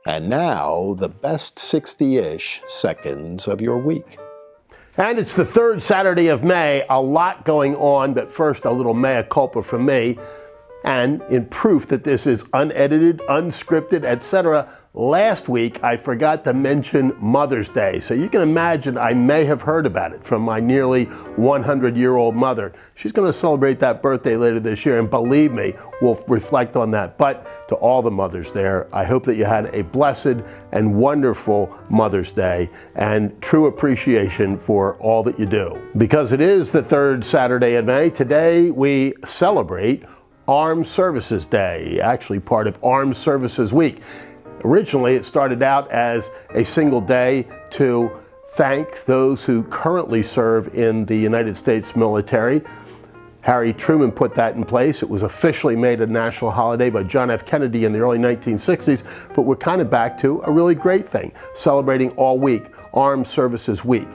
And now, the best 60-ish seconds of your week. And it's the third Saturday of May, a lot going on, but first a little mea culpa from me. And in proof that this is unedited, unscripted, etc., last week I forgot to mention Mother's Day. So you can imagine I may have heard about it from my nearly 100-year-old mother. She's going to celebrate that birthday later this year, and believe me, we'll reflect on that. But to all the mothers there, I hope that you had a blessed and wonderful Mother's Day and true appreciation for all that you do. Because it is the third Saturday in May, today we celebrate Armed Services Day, actually part of Armed Services Week. Originally, it started out as a single day to thank those who currently serve in the United States military. Harry Truman put that in place. It was officially made a national holiday by John F. Kennedy in the early 1960s, but we're kind of back to a really great thing, celebrating all week, Armed Services Week,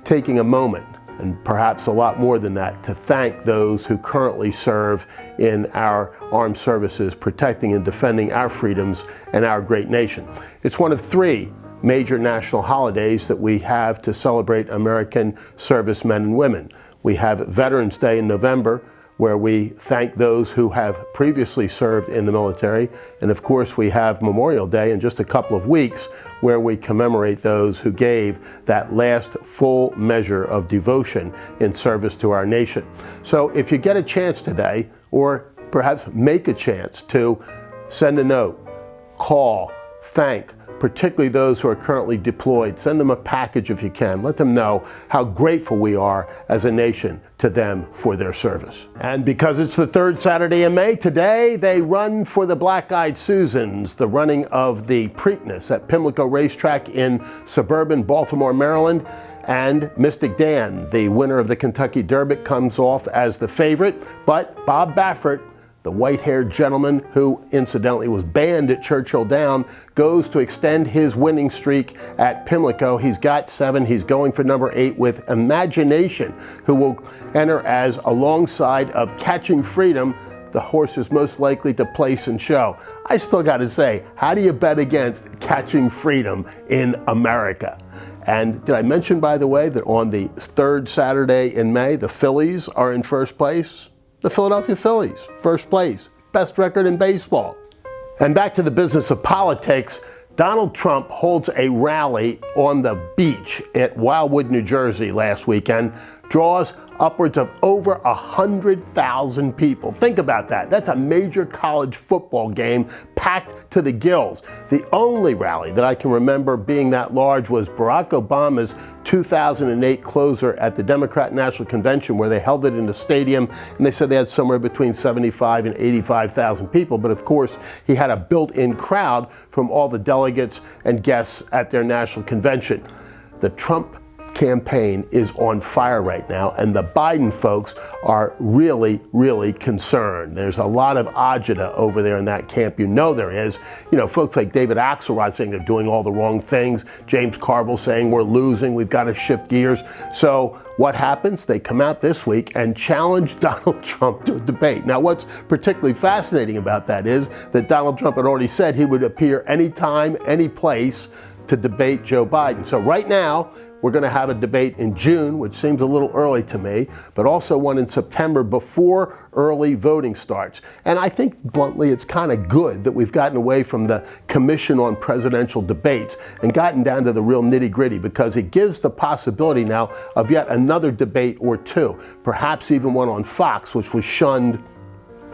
taking a moment, and perhaps a lot more than that, to thank those who currently serve in our armed services, protecting and defending our freedoms and our great nation. It's one of three major national holidays that we have to celebrate American servicemen and women. We have Veterans Day in November, where we thank those who have previously served in the military. And of course, we have Memorial Day in just a couple of weeks, where we commemorate those who gave that last full measure of devotion in service to our nation. So if you get a chance today, or perhaps make a chance to send a note, call, thank, particularly those who are currently deployed, send them a package if you can. Let them know how grateful we are as a nation to them for their service. And because it's the third Saturday in May, today they run for the Black-Eyed Susans, the running of the Preakness at Pimlico Racetrack in suburban Baltimore, Maryland. And Mystik Dan, the winner of the Kentucky Derby, comes off as the favorite, but Bob Baffert, the white-haired gentleman who incidentally was banned at Churchill Down, goes to extend his winning streak at Pimlico. He's got 7. He's going for number 8 with Imagination, who will enter as alongside of Catching Freedom, the horse is most likely to place and show. I still got to say, how do you bet against Catching Freedom in America? And did I mention, by the way, that on the third Saturday in May, the Phillies are in first place? The Philadelphia Phillies, first place, best record in baseball. And back to the business of politics, Donald Trump holds a rally on the beach at Wildwood, New Jersey last weekend, draws upwards of over 100,000 people. Think about that. That's a major college football game packed to the gills. The only rally that I can remember being that large was Barack Obama's 2008 closer at the Democrat National Convention, where they held it in a stadium, and they said they had somewhere between 75 and 85,000 people. But of course, he had a built-in crowd from all the delegates and guests at their national convention. The Trump campaign is on fire right now, and the Biden folks are really, really concerned. There's a lot of agita over there in that camp. You know there is. You know, folks like David Axelrod saying they're doing all the wrong things. James Carville saying we're losing, we've got to shift gears. So what happens? They come out this week and challenge Donald Trump to a debate. Now, what's particularly fascinating about that is that Donald Trump had already said he would appear anytime, any place to debate Joe Biden. So right now, we're going to have a debate in June, which seems a little early to me, but also one in September before early voting starts. And I think, bluntly, it's kind of good that we've gotten away from the Commission on Presidential Debates and gotten down to the real nitty-gritty, because it gives the possibility now of yet another debate or two, perhaps even one on Fox, which was shunned,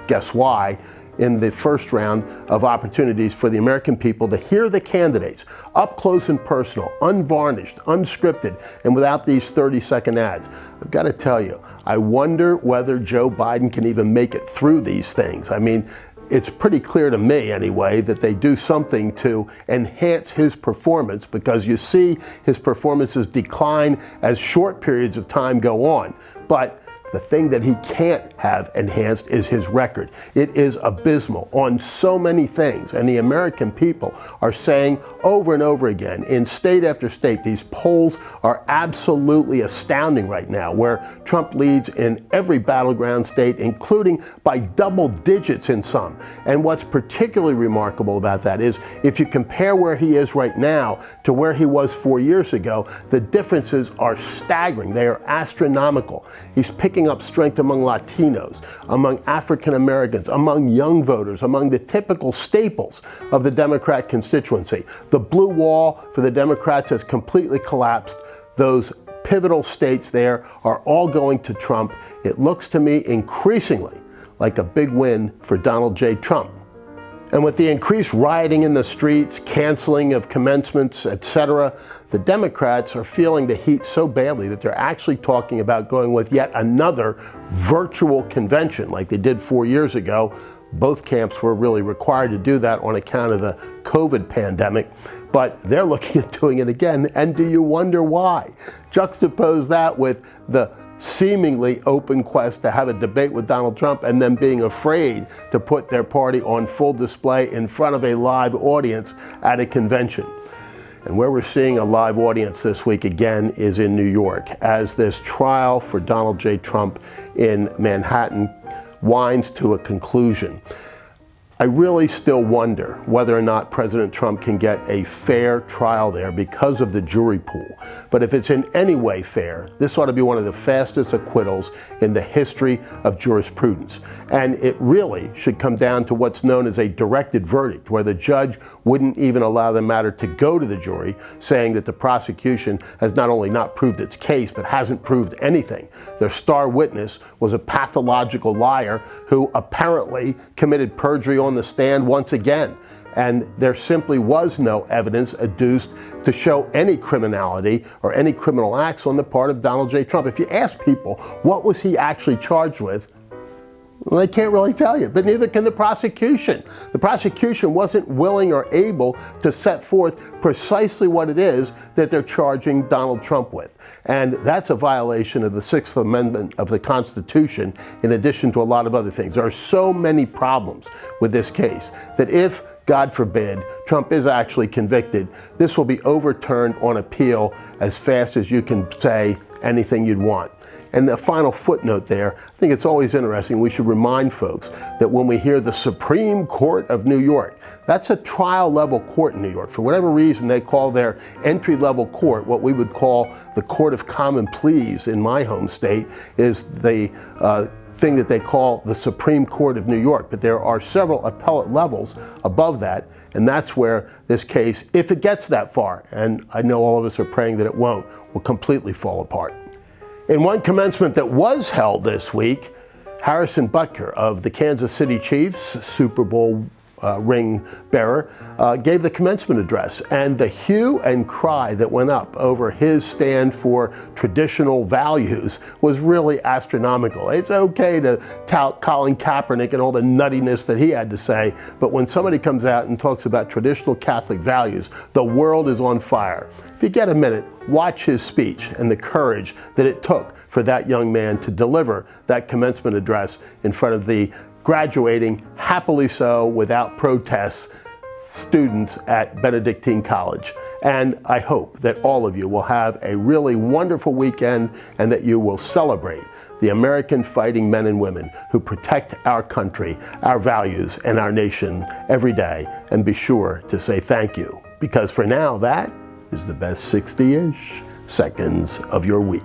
guess why, in the first round of opportunities for the American people to hear the candidates up close and personal, unvarnished, unscripted, and without these 30-second ads. I've got to tell you, I wonder whether Joe Biden can even make it through these things. I mean, it's pretty clear to me anyway that they do something to enhance his performance, because you see his performances decline as short periods of time go on. But The thing that he can't have enhanced is his record. It is abysmal on so many things, and the American people are saying over and over again, in state after state, these polls are absolutely astounding right now, where Trump leads in every battleground state, including by double digits in some. And what's particularly remarkable about that is if you compare where he is right now to where he was 4 years ago, the differences are staggering. They are astronomical. He's picking up strength among Latinos, among African Americans, among young voters, among the typical staples of the Democrat constituency. The blue wall for the Democrats has completely collapsed. Those pivotal states there are all going to Trump. It looks to me increasingly like a big win for Donald J. Trump. And with the increased rioting in the streets, canceling of commencements, etc., the Democrats are feeling the heat so badly that they're actually talking about going with yet another virtual convention like they did 4 years ago. Both camps were really required to do that on account of the COVID pandemic, but they're looking at doing it again. And do you wonder why? Juxtapose that with the seemingly open quest to have a debate with Donald Trump and them being afraid to put their party on full display in front of a live audience at a convention. And where we're seeing a live audience this week again is in New York, as this trial for Donald J. Trump in Manhattan winds to a conclusion. I really still wonder whether or not President Trump can get a fair trial there because of the jury pool. But if it's in any way fair, this ought to be one of the fastest acquittals in the history of jurisprudence. And it really should come down to what's known as a directed verdict, where the judge wouldn't even allow the matter to go to the jury, saying that the prosecution has not only not proved its case, but hasn't proved anything. Their star witness was a pathological liar who apparently committed perjury on the stand once again, and there simply was no evidence adduced to show any criminality or any criminal acts on the part of Donald J. Trump. If you ask people what was he actually charged with, well, they can't really tell you, but neither can the prosecution. The prosecution wasn't willing or able to set forth precisely what it is that they're charging Donald Trump with. And that's a violation of the Sixth Amendment of the Constitution, in addition to a lot of other things. There are so many problems with this case that if, God forbid, Trump is actually convicted, this will be overturned on appeal as fast as you can say anything you'd want. And a final footnote there, I think it's always interesting, we should remind folks that when we hear the Supreme Court of New York, that's a trial level court in New York. For whatever reason, they call their entry level court, what we would call the Court of Common Pleas in my home state, is the thing that they call the Supreme Court of New York. But there are several appellate levels above that, and that's where this case, if it gets that far, and I know all of us are praying that it won't, will completely fall apart. In one commencement that was held this week, Harrison Butker of the Kansas City Chiefs, Super Bowl ring bearer, gave the commencement address, and the hue and cry that went up over his stand for traditional values was really astronomical. It's okay to tout Colin Kaepernick and all the nuttiness that he had to say, but when somebody comes out and talks about traditional Catholic values, the world is on fire. If you get a minute, watch his speech and the courage that it took for that young man to deliver that commencement address in front of the graduating, happily so, without protests, students at Benedictine College. And I hope that all of you will have a really wonderful weekend and that you will celebrate the American fighting men and women who protect our country, our values, and our nation every day. And be sure to say thank you, because for now, that is the best 60-ish seconds of your week.